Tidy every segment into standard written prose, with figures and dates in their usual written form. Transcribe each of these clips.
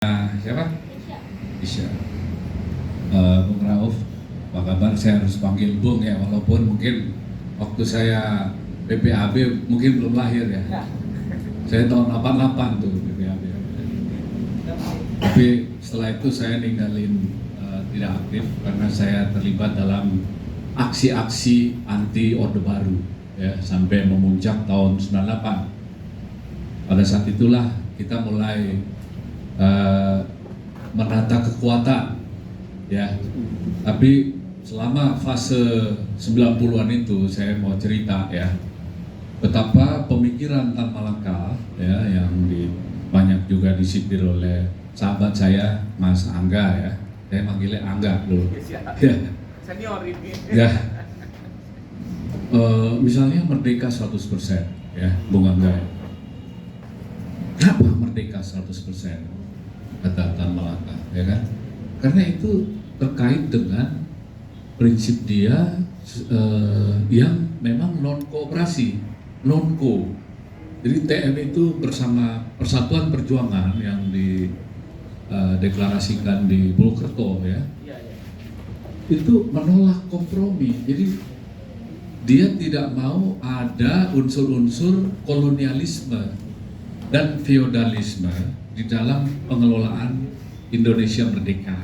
Siapa? Isya. Bung Rauf, apa kabar? Saya harus panggil Bung ya, walaupun mungkin waktu saya PPAB mungkin belum lahir ya. Saya tahun 88 tuh PPAB. Tapi setelah itu saya ninggalin tidak aktif karena saya terlibat dalam aksi-aksi anti Orde Baru ya, sampai memuncak tahun 98. Pada saat itulah kita mulai menata kekuatan ya. Tapi selama fase 90-an itu saya mau cerita ya, betapa pemikiran Tan Malaka ya, yang banyak juga disipir oleh sahabat saya Mas Angga ya. Saya manggilnya Angga dulu. Ya. Senior ini. Ya. Misalnya merdeka 100% ya, Bung Angga ya. Kenapa merdeka 100%? Kata Tan Malaka, ya kan? Karena itu terkait dengan prinsip dia yang memang non kooperasi, non-ko. Jadi TM itu bersama Persatuan Perjuangan yang dideklarasikan di Purwokerto ya, itu menolak kompromi. Jadi dia tidak mau ada unsur-unsur kolonialisme dan feodalisme di dalam pengelolaan Indonesia merdeka.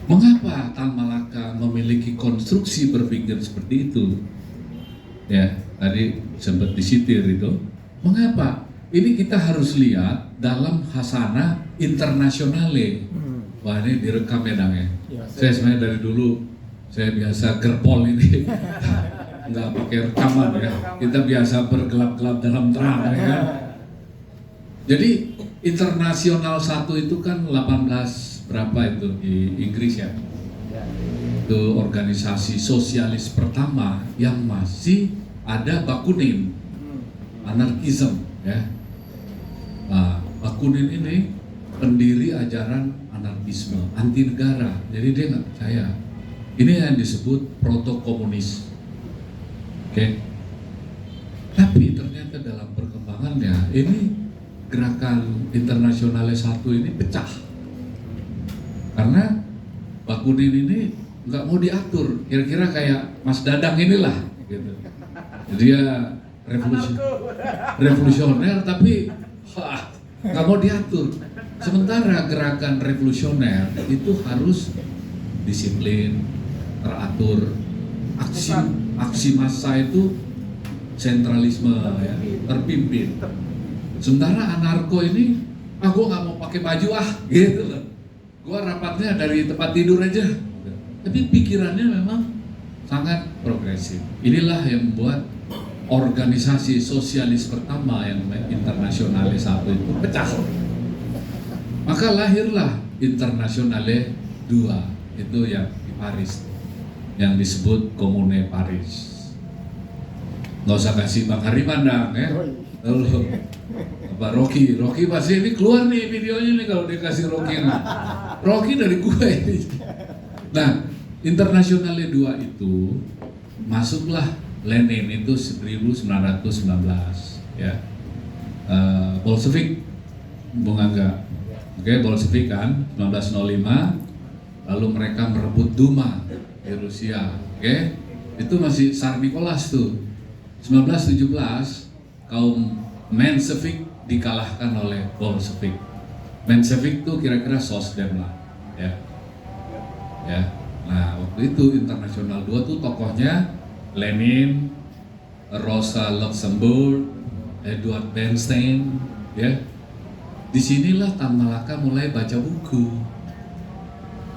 Mengapa Tan Malaka memiliki konstruksi berpikir seperti itu? Ya, tadi sempat disitir itu. Mengapa? Ini kita harus lihat dalam khasanah internasionale. Wah, ini direkam ya, Dang ya. Saya sebenarnya dari dulu saya biasa gerpol ini. Nggak pakai rekaman ya. Kita biasa bergelap-gelap dalam terang ya kan. Jadi internasional 1 itu kan 18 berapa itu di Inggris ya. Itu organisasi sosialis pertama yang masih ada Bakunin, anarkisme ya. Nah, Bakunin ini pendiri ajaran anarkisme, anti negara. Jadi dia nggak percaya. Ini yang disebut proto-komunis. Oke. Tapi ternyata dalam perkembangannya ini gerakan internasionalnya 1 ini pecah karena Bakunin ini nggak mau diatur, kira-kira kayak Mas Dadang inilah gitu. Dia revolusioner tapi nggak mau diatur. Sementara gerakan revolusioner itu harus disiplin, teratur. Aksi massa itu sentralisme ya, terpimpin. Sementara anarko ini, gue nggak mau pakai baju gitu loh. Gue rapatnya dari tempat tidur aja. Tapi pikirannya memang sangat progresif. Inilah yang membuat organisasi sosialis pertama yang internasionale 1 itu pecah. Maka lahirlah internasionale 2 itu yang di Paris, yang disebut Komune Paris. Nggak usah kasih Bang Hariman dong ya. Lalu Pak Rocky pasti ini keluar nih videonya nih kalau dikasih Rocky dari gue ini. Nah, internasionalnya 2 itu masuklah Lenin itu 1919 ya. Bolshevik Bung Angga. Oke, Bolshevik kan 1905, lalu mereka merebut Duma di Rusia. Oke. Itu masih Tsar Nicholas tuh. 1917 kaum Menshevik dikalahkan oleh Bolshevik. Menshevik itu kira-kira Sosdem lah, ya. Nah, waktu itu internasional 2 tuh tokohnya Lenin, Rosa Luxemburg, Edward Bernstein, ya. Disinilah Tan Malaka mulai baca buku.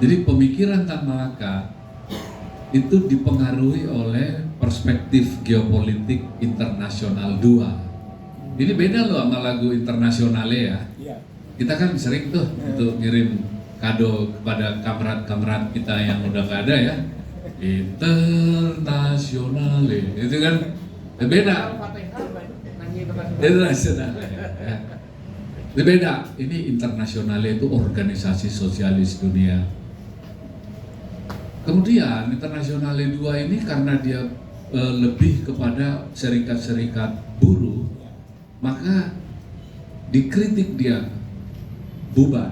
Jadi pemikiran Tan Malaka itu dipengaruhi oleh perspektif geopolitik internasional 2. Ini beda loh sama lagu internasionalnya ya. Kita kan sering tuh untuk ngirim kado kepada kamerat-kamerat kita yang udah nggak ada ya. Internasionale, itu kan beda. Internasionale. Ya. Itu beda. Ini internasionale itu organisasi sosialis dunia. Kemudian internasionale 2 ini karena dia lebih kepada serikat-serikat buruh, maka dikritik dia bubar.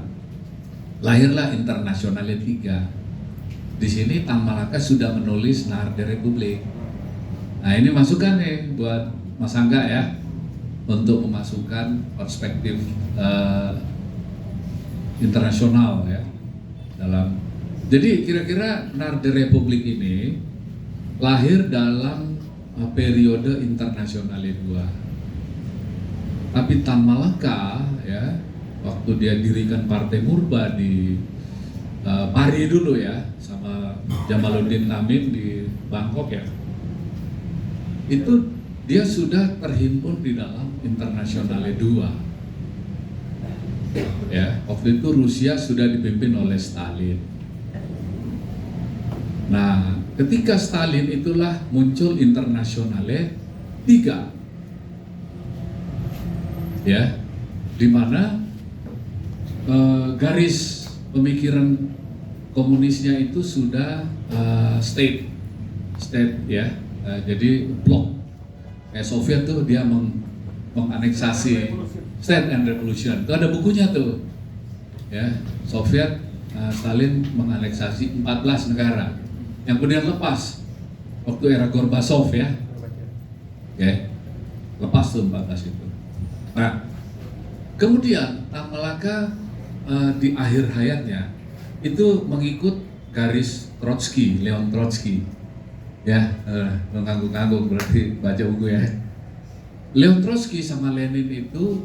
Lahirlah Internasionale 3. Di sini Tan Malaka sudah menulis Narde Republik. Nah ini masukan nih buat Mas Angga ya, untuk memasukkan perspektif internasional ya dalam. Jadi kira-kira Narde Republik ini lahir dalam periode Internasionale 2. Tapi Tan Malaka ya, waktu dia dirikan Partai Murba di Pari dulu ya, sama Jamaluddin Amin di Bangkok ya, itu dia sudah terhimpun di dalam Internasionale 2. Ya, waktu itu Rusia sudah dipimpin oleh Stalin. Nah, ketika Stalin itulah muncul Internasionale 3. Ya, di mana garis pemikiran komunisnya itu sudah state ya, jadi blok. Kayak Soviet tuh dia menganeksasi State and Revolution. Itu ada bukunya tuh, ya. Soviet, Stalin menganeksasi 14 negara, yang kemudian lepas waktu era Gorbachev ya, oke, lepas tuh 14 itu. Nah, kemudian Tan Malaka di akhir hayatnya itu mengikut garis Trotsky, Leon Trotsky. Ya, mengangguk-angguk berarti baca buku ya. Leon Trotsky sama Lenin itu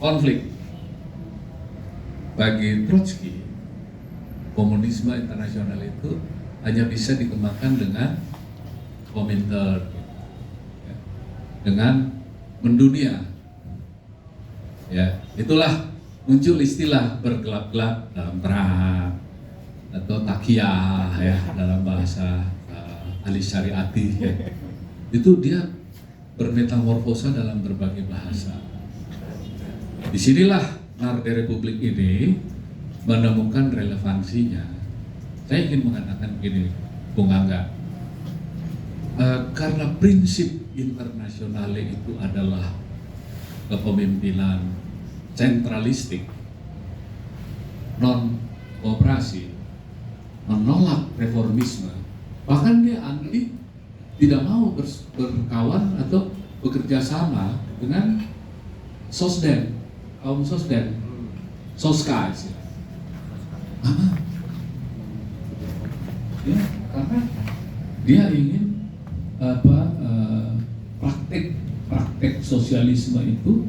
konflik. Bagi Trotsky, komunisme internasional itu hanya bisa dikembangkan dengan Komintern, ya, dengan mendunia. Ya, itulah muncul istilah bergelap-gelap dalam terang atau takiyah ya dalam bahasa ahli syariati ya. Itu dia bermetamorfosa dalam berbagai bahasa. Disinilah Narde Republik ini menemukan relevansinya. Saya ingin mengatakan begini, Bung Angga, karena prinsip internasionale itu adalah kepemimpinan sentralistik, non kooperasi, menolak reformisme, bahkan dia anti, tidak mau berkawan atau bekerja sama dengan Sosden, kaum Sosden, Soska ya, karena dia ingin praktek sosialisme itu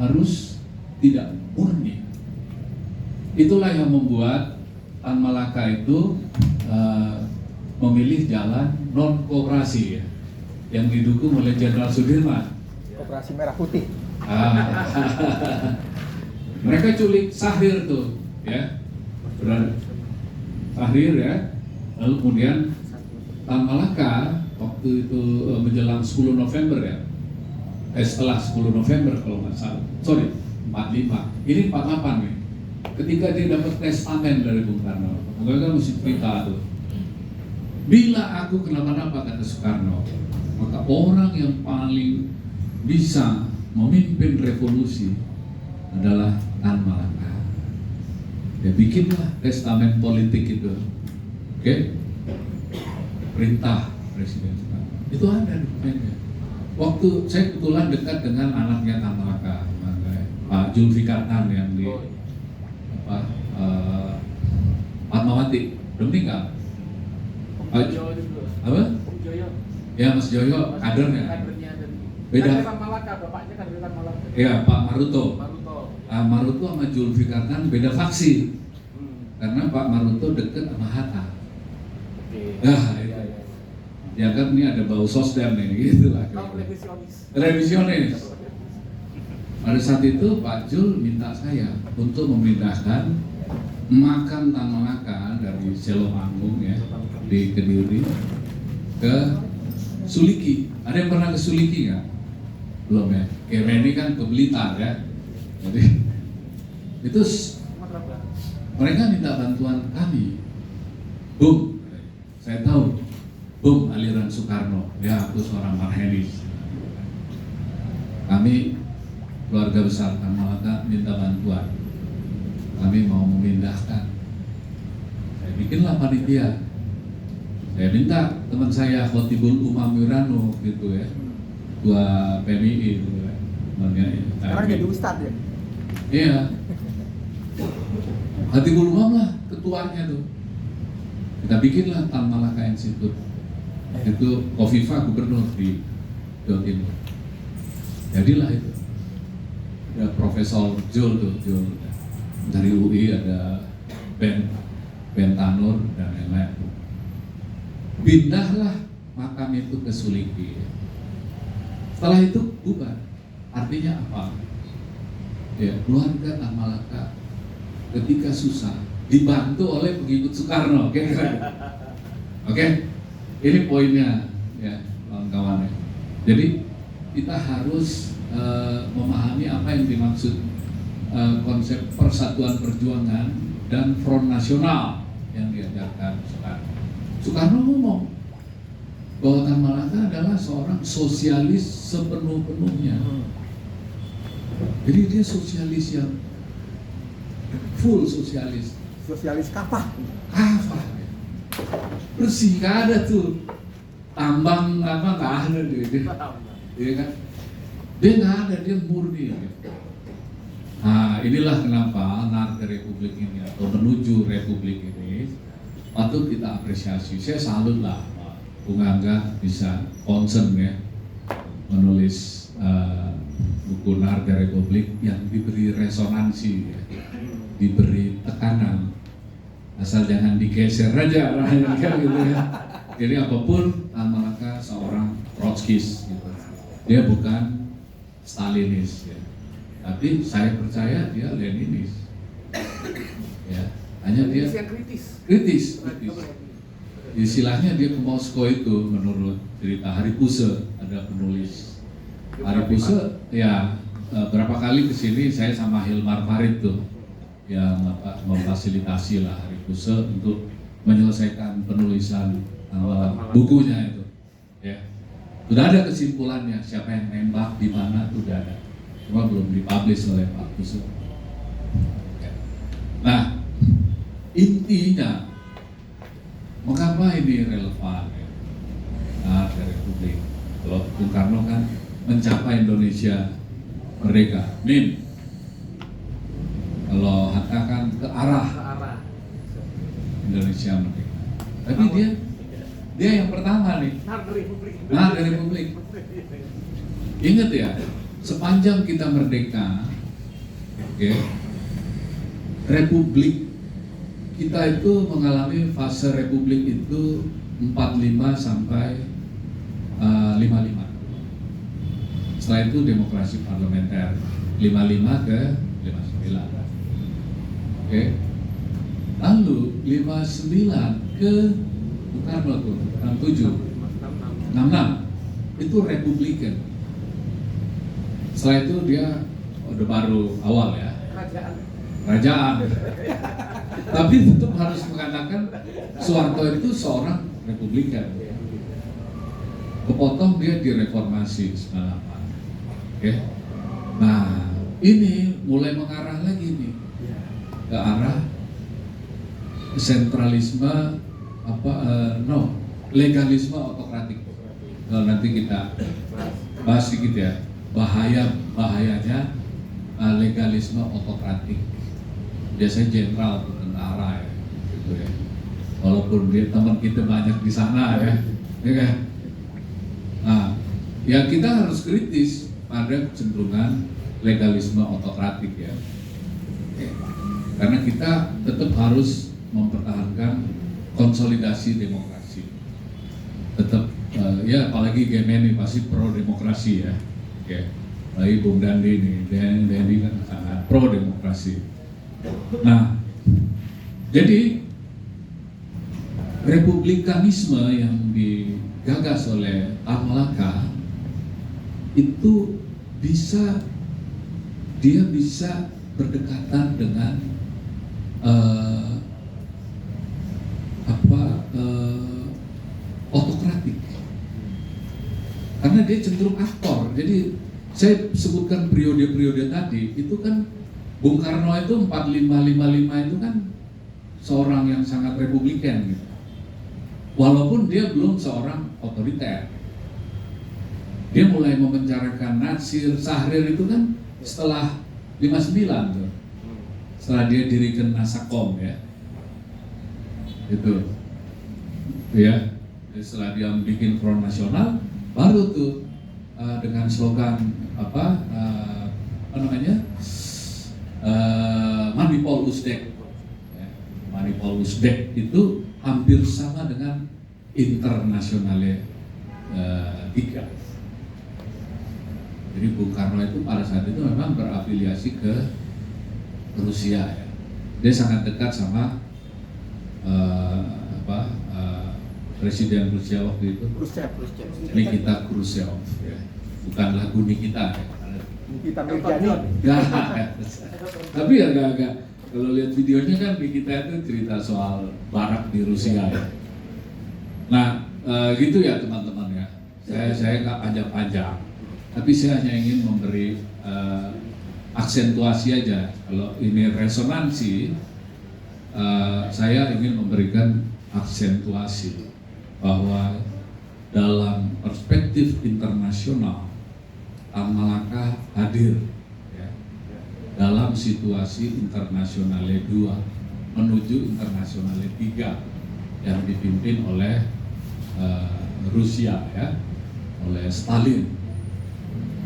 harus tidak murni. Itulah yang membuat Tan Malaka itu memilih jalan non kooperasi ya, yang didukung oleh Jenderal Sudirman. Koperasi Merah Putih. Mereka culik Sahrir tuh, ya, Sahrir ya. Lalu kemudian Tan Malaka waktu itu menjelang 10 November ya, setelah 10 November kalau nggak salah, 45, ini 48 nih. Ketika dia dapat testamen dari Bung Karno, mereka mesti cerita tuh. Bila aku kenapa-napa, kata Soekarno, maka orang yang paling bisa memimpin revolusi adalah Tan Malaka. Ya bikinlah testamen politik itu, oke? Perintah Presiden Soekarno. Itu ada dokumennya. Waktu saya kebetulan dekat dengan anaknya Tan Malaka, Pak Julfikar Tan yang di Fatmawati, belum tinggal. Apa? Ya Mas Joyo, kadernya. Beda. Tan Malaka, bapaknya kan Tan Malaka. Ya Pak Maruto. Maruto sama Julfikar Tan beda faksi. Karena Pak Maruto dekat sama Hatta. Nah, itu. Ya kan ini ada bau sosdem nih, gitu lah. Revisionis. Pada saat itu Pak Jul minta saya untuk memindahkan makam Tan Malaka dari Selomanggung ya di Kediri ke Suliki. Ada yang pernah ke Suliki nggak? Belum ya. Ini kan ke Blitar ya. Jadi itu mereka minta bantuan kami. Bung, saya tahu. Bung, aliran Soekarno. Ya, aku seorang Marhenis. Kami keluarga besar Tan Malaka minta bantuan. kami mau memindahkan. Saya bikinlah panitia. Saya minta teman saya Khotibul Umam Wirano gitu ya, ketua PMI gitu ya. Sekarang jadi ustadz ya? Iya. Khotibul Umam lah ketuanya tuh. Kita bikinlah Tan Malaka Institute. Itu Kofifa gubernur di Jawa Timur. Jadilah itu. Ada Profesor Jul tuh, Jul dari UI, ada Ben Tanur dan lain-lain. Pindahlah makam itu ke Suliki. Setelah itu bubar. Artinya apa? Ya, keluarga Tan Malaka ketika susah dibantu oleh pengikut Soekarno. Oke? Ini poinnya ya, kawan-kawan. Jadi kita harus memahami apa yang dimaksud konsep persatuan perjuangan dan front nasional yang diajarkan Soekarno. Soekarno ngomong bahwa Tan Malaka adalah seorang sosialis sepenuh-penuhnya. Jadi dia sosialis yang full sosialis. Sosialis kafah. Kafah. Bersih, gak ada tuh tambang apa, gak ada dia. Iya kan? Dia nggak ada, dia murni. Nah, inilah kenapa narasi Republik ini atau menuju Republik ini patut kita apresiasi. Saya salut lah Bung Angga bisa concern ya menulis buku narasi Republik yang diberi resonansi, ya, diberi tekanan, asal jangan digeser aja lah gitu ya. Jadi apapun, Tan Malaka seorang Trotskis gitu. Dia bukan Stalinis ya. Tapi saya percaya dia Leninis. Ya, hanya dia kritis. Istilahnya dia ke Moskow itu menurut cerita Hari Puse, ada penulis Hari Puse ya, berapa kali kesini saya sama Hilmar Farid tuh yang memfasilitasi lah Hari Puse untuk menyelesaikan penulisan bukunya itu ya. Sudah ada kesimpulannya, siapa yang nembak di mana itu sudah ada, cuma belum dipublish oleh Pak Puse. Nah, intinya mengapa ini relevan ya? Nah, dari Republik. Kalau Bung Karno kan mencapai Indonesia merdeka, Min. Kalau Hatta kan ke arah Indonesia merdeka. Tapi dia yang pertama nih. Nah, dari Republik. Ingat ya, sepanjang kita merdeka, okay, Republik kita itu mengalami fase Republik itu 45 sampai 55. Setelah itu demokrasi parlementer 55 ke 59. Oke. Lalu 59 ke bukan waktu 67, 66 itu Republikan. Setelah itu dia udah baru awal ya. Kerajaan. Tapi tetap harus mengatakan Soeharto itu seorang Republikan. Kepotong dia direformasi 98. Oke. Nah, ini mulai mengarah lagi nih ke arah sentralisme legalisme autokratik. Nanti kita bahas sedikit ya, bahayanya legalisme autokratik. Biasanya jenderal atau tentara ya, gitu ya. Walaupun dia teman kita banyak di sana ya kan? Nah, ya kita harus kritis pada kecenderungan legalisme autokratik ya. Karena kita tetap harus mempertahankan konsolidasi demokrasi. Tetap ya, apalagi Gemeni pasti pro demokrasi ya. Oke. Lagi Bung Dandi nih, Dandi kan sangat pro demokrasi. Nah, jadi republikanisme yang digagas oleh Tan Malaka itu bisa berdekatan dengan autokratik, karena dia cenderung aktor. Jadi saya sebutkan periode-periode tadi itu kan Bung Karno itu 4555 itu kan seorang yang sangat republikan gitu. Walaupun dia belum seorang otoriter. Dia mulai memenjarakan Natsir, Sahrir itu kan setelah 59 tuh. Setelah dia dirikan Nasakom ya. Itu. Ya. Setelah dia bikin Front Nasional, baru tuh dengan slogan apa namanya? Manipol Usdek. Manipol Usdek itu hampir sama dengan Internasionale 3. Jadi Bung Karno itu pada saat itu memang berafiliasi ke Rusia ya. Dia sangat dekat sama Presiden Rusia waktu itu, Khrushchev. Nikita Khrushchev ya. Bukan lagu Nikita ya. Nikita Mirjani. Tapi agak-agak kalau lihat videonya kan Nikita itu cerita soal barak di Rusia ya. Nah gitu ya teman-teman ya. Saya nggak panjang-panjang, tapi saya hanya ingin memberi aksentuasi aja. Kalau ini resonansi, saya ingin memberikan aksentuasi bahwa dalam perspektif internasional Tan Malaka hadir ya, dalam situasi Internasionale 2 menuju Internasionale 3 yang dipimpin oleh Rusia ya, oleh Stalin.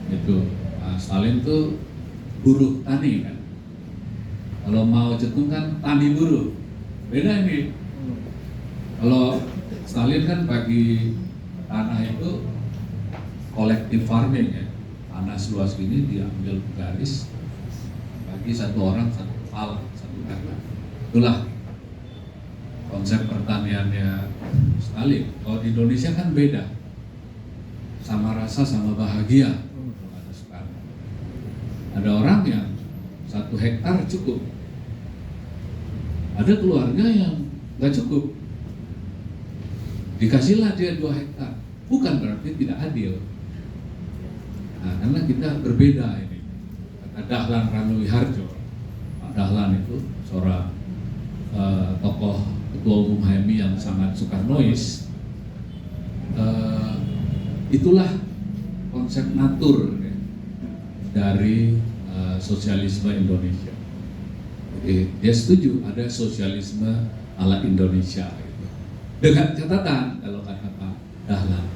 Itu Stalin tuh buruh tani kan. Kalau Mao Zedong kan tani buruh. Beda ini. Kalau Stalin kan bagi tanah itu kolektif farming ya. Tanah seluas ini diambil garis, bagi satu orang satu kepala, satu kakak. Itulah konsep pertaniannya Stalin. Kalau di Indonesia kan beda. Sama rasa sama bahagia. Ada Soekarno. Ada orang yang 1 hektar cukup. Ada keluarga yang nggak cukup. Dikasihlah dia 2 hektar, bukan berarti tidak adil. Nah, karena kita berbeda ini. Kata Dahlan Ranuwiharjo, Pak Dahlan itu seorang tokoh ketua umum HMI yang sangat Soekarnois. Itulah konsep natur ya, dari sosialisme Indonesia. Jadi, dia setuju ada sosialisme ala Indonesia. Dengan catatan kalau kata Pak Dahlan,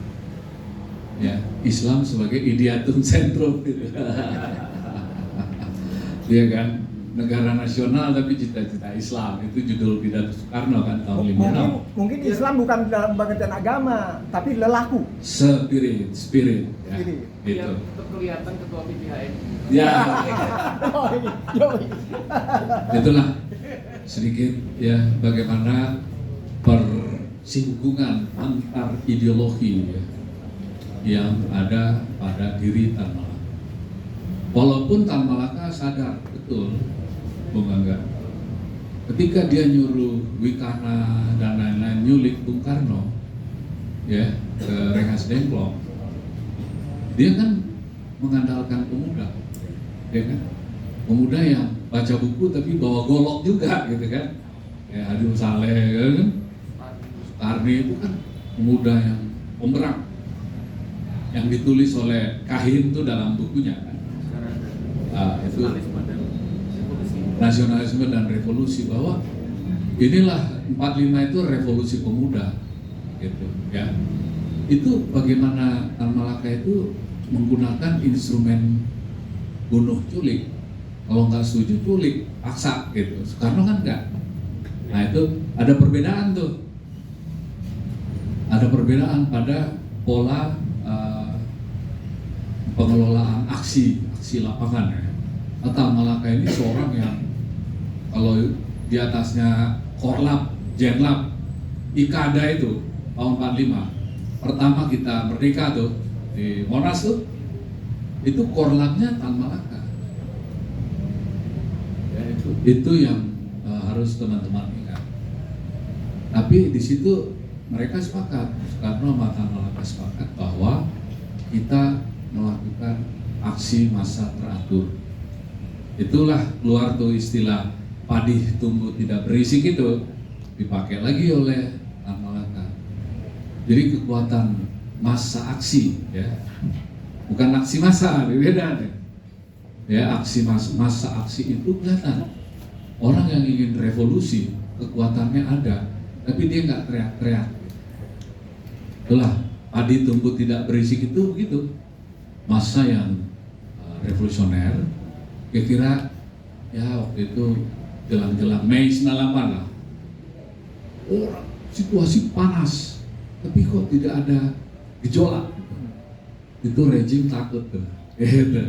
ya Islam sebagai ideatum centrum, gitu. Dia kan negara nasional tapi cita-cita Islam, itu judul pidato Soekarno kan tahun 56. Mungkin Islam bukan dalam pengertian agama, tapi lelaku. Spirit, ya. Itu. Kelihatan ketua PPHN. Ya. Yoi. Itulah sedikit ya bagaimana persinggungan antar ideologi ya, yang ada pada diri Tan Malaka. Walaupun Tan Malaka sadar betul, Bung Angga, ketika dia nyuruh Wikana dan lain-lain nyulik Bung Karno ya ke Rengas Dengklok, dia kan mengandalkan pemuda, ya kan, pemuda yang baca buku tapi bawa golok juga gitu kan, ya Hadul Saleh kan. Karni itu kan pemuda yang pemberang yang ditulis oleh Kahin itu dalam bukunya kan. Itu nasionalisme dan revolusi, bahwa inilah 45 itu revolusi pemuda gitu ya. Itu bagaimana Tan Malaka itu menggunakan instrumen bunuh culik. Kalau nggak setuju culik paksa gitu. Soekarno kan enggak. Nah itu ada perbedaan tuh. Ada perbedaan pada pola pengelolaan aksi lapangan ya. Tan Malaka ini seorang yang kalau di atasnya Korlap, Jenlap, Ikada itu tahun 45 pertama kita merdeka tuh di Monas tuh, itu Korlapnya Tan Malaka ya, itu yang harus teman-teman ingat. Tapi di situ mereka sepakat, Soekarno sama Tan Malaka sepakat bahwa kita melakukan aksi massa teratur itulah keluar tuh istilah padi tumbuh tidak berisik itu dipakai lagi oleh Tan Malaka. Jadi kekuatan massa aksi, ya, bukan aksi massa, beda deh. Ya, aksi massa aksi itu kelihatan. Orang yang ingin revolusi kekuatannya ada, tapi dia nggak teriak-teriak. Itulah padi tumbuh tidak berisik itu begitu. Massa yang revolusioner, kira-kira ya waktu itu jelang-jelang Mei 98 lah. Orang situasi panas, tapi kok tidak ada gejolak. Itu rejim takut tuh. Gitu.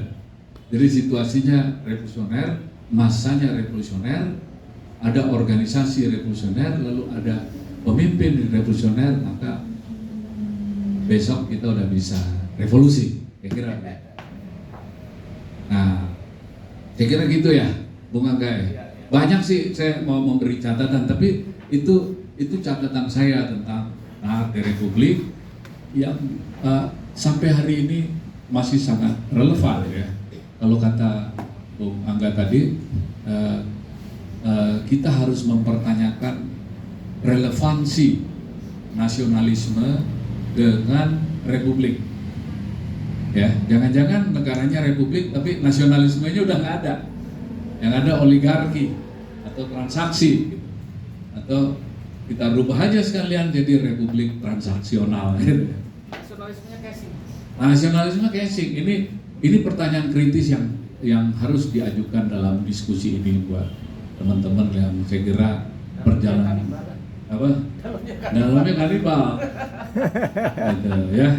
Jadi situasinya revolusioner, massanya revolusioner, ada organisasi revolusioner, lalu ada pemimpin revolusioner, maka besok kita udah bisa revolusi, kira-kira. Nah, saya kira gitu ya, Bung Angga ya. Banyak sih saya mau memberi catatan, tapi itu catatan saya tentang di Republik yang sampai hari ini masih sangat relevan ya. Kalau kata Bung Angga tadi, kita harus mempertanyakan relevansi nasionalisme dengan Republik. Ya, jangan-jangan negaranya Republik tapi nasionalismenya udah nggak ada. Yang ada oligarki atau transaksi gitu. Atau kita rubah aja sekalian jadi Republik transaksional gitu. Nasionalismenya casing. Nasionalisme casing ini pertanyaan kritis yang harus diajukan dalam diskusi ini buat teman-teman yang saya kira perjalanan apa? Dalamnya kanibal. Gitu ya.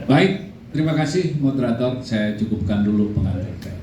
Baik, terima kasih moderator. Saya cukupkan dulu pengantar saya.